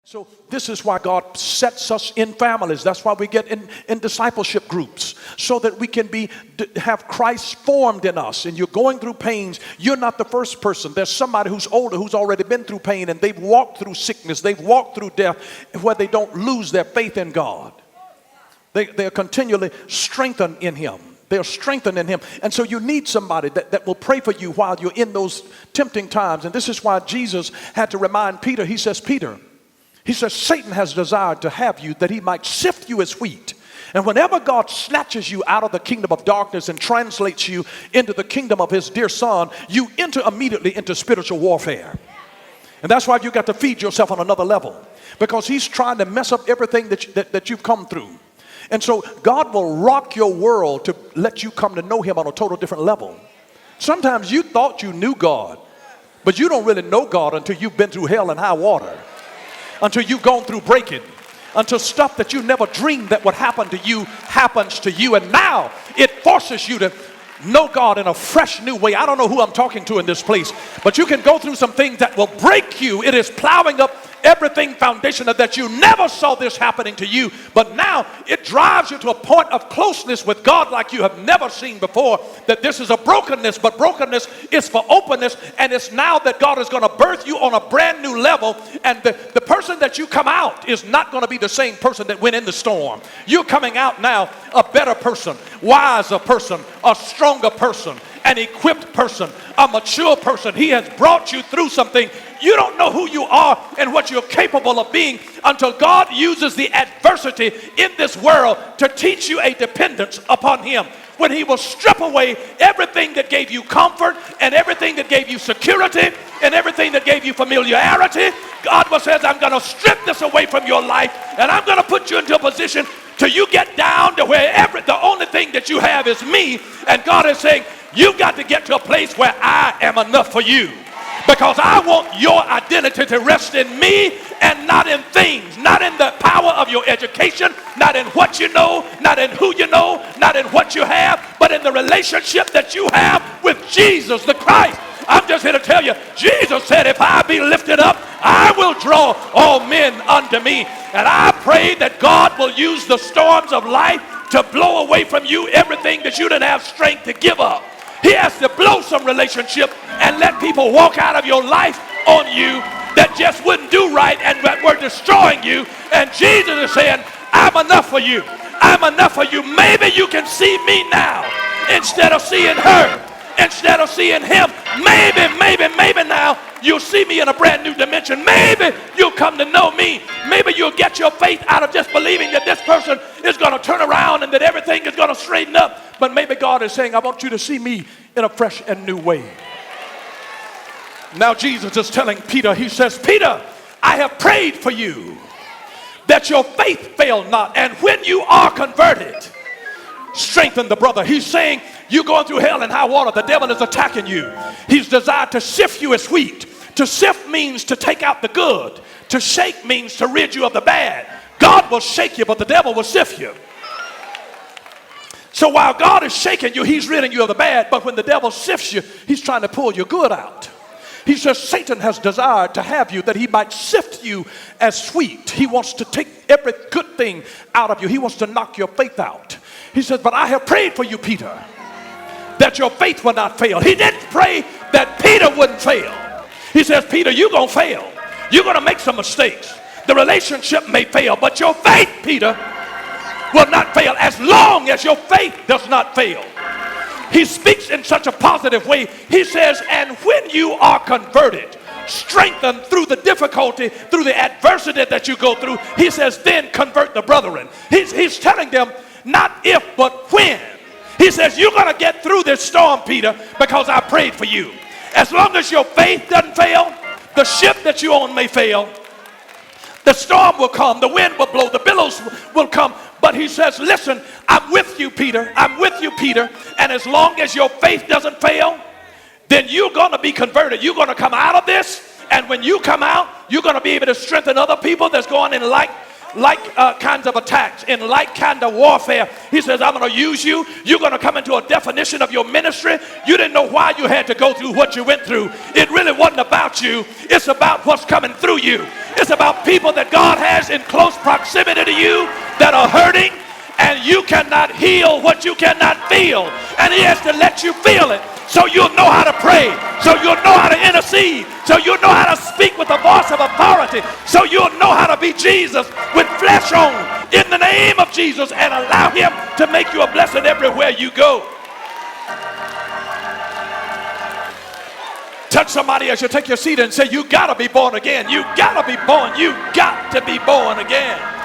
So this is why God sets us in families. That's why we get in discipleship groups, so that we can have Christ formed in us. And you're going through pains. You're not the first person. There's somebody who's older who's already been through pain, and they've walked through sickness. They've walked through death, where they don't lose their faith in God. They're continually strengthened in Him. They're strengthened in Him. And so you need somebody that will pray for you while you're in those tempting times. And this is why Jesus had to remind Peter. He says, Peter, he says, Satan has desired to have you that he might sift you as wheat. And whenever God snatches you out of the kingdom of darkness and translates you into the kingdom of His dear Son, you enter immediately into spiritual warfare. And that's why you got to feed yourself on another level, because He's trying to mess up everything that you've come through. And so God will rock your world to let you come to know Him on a total different level. Sometimes you thought you knew God, but you don't really know God until you've been through hell and high water. Until you've gone through breaking, until stuff that you never dreamed that would happen to you happens to you. And now it forces you to know God in a fresh new way. I don't know who I'm talking to in this place, but you can go through some things that will break you. It is plowing up everything foundational that you never saw this happening to you, but now it drives you to a point of closeness with God like you have never seen before. That this is a brokenness, but brokenness is for openness, and it's now that God is going to birth you on a brand new level. And the person that you come out is not going to be the same person that went in the storm. You're coming out now a better person, wiser person, a stronger person, an equipped person, a mature person. He has brought you through something. You don't know who you are and what you're capable of being until God uses the adversity in this world to teach you a dependence upon Him. When He will strip away everything that gave you comfort and everything that gave you security and everything that gave you familiarity, God will say, I'm going to strip this away from your life, and I'm going to put you into a position till you get down to where the only thing that you have is me. And God is saying, you've got to get to a place where I am enough for you. Because I want your identity to rest in me and not in things, not in the power of your education, not in what you know, not in who you know, not in what you have, but in the relationship that you have with Jesus the Christ. I'm just here to tell you, Jesus said, if I be lifted up, I will draw all men unto me. And I pray that God will use the storms of life to blow away from you everything that you didn't have strength to give up. He has to blow some relationship and let people walk out of your life on you that just wouldn't do right and that were destroying you. And Jesus is saying, I'm enough for you. I'm enough for you. Maybe you can see me now instead of seeing her, instead of seeing him. Maybe now you'll see me in a brand new dimension. Maybe you'll come to know me. Maybe you'll get your faith out of just believing that this person is going to turn around and that everything is going to straighten up. But maybe God is saying, I want you to see me in a fresh and new way. Now Jesus is telling Peter, He says, Peter, I have prayed for you that your faith fail not. And when you are converted, strengthen the brother. He's saying, you're going through hell and high water. The devil is attacking you. He's desired to sift you as wheat. To sift means to take out the good. To shake means to rid you of the bad. God will shake you, but the devil will sift you. So while God is shaking you, He's ridding you of the bad. But when the devil sifts you, he's trying to pull your good out. He says, Satan has desired to have you that he might sift you as wheat. He wants to take every good thing out of you. He wants to knock your faith out. He says, but I have prayed for you, Peter, that your faith will not fail. He didn't pray that Peter wouldn't fail. He says, Peter, you're going to fail. You're going to make some mistakes. The relationship may fail, but your faith, Peter, will not fail as long as your faith does not fail. He speaks in such a positive way. He says, and when you are converted, strengthened through the difficulty, through the adversity that you go through, he says, then convert the brethren. He's telling them not if, but when. He says, you're going to get through this storm, Peter, because I prayed for you. As long as your faith doesn't fail, the ship that you own may fail. The storm will come, the wind will blow, the billows will come. But he says, listen, I'm with you, Peter. I'm with you, Peter. And as long as your faith doesn't fail, then you're going to be converted. You're going to come out of this. And when you come out, you're going to be able to strengthen other people that's going in like kinds of attacks, in like kind of warfare. He says, I'm going to use you. You're going to come into a definition of your ministry. You didn't know why you had to go through what you went through. It really wasn't about you. It's about what's coming through you. It's It's about people that God has in close proximity to you that are hurting, and you cannot heal what you cannot feel. And he has to let you feel it so you'll know how to pray, so you'll know how to intercede, so you'll know how to speak with the voice of authority, so you'll know how to be Jesus with flesh on in the name of Jesus, and allow him to make you a blessing everywhere you go. Touch somebody as you take your seat and say, you gotta be born again. You gotta be born. You got to be born again.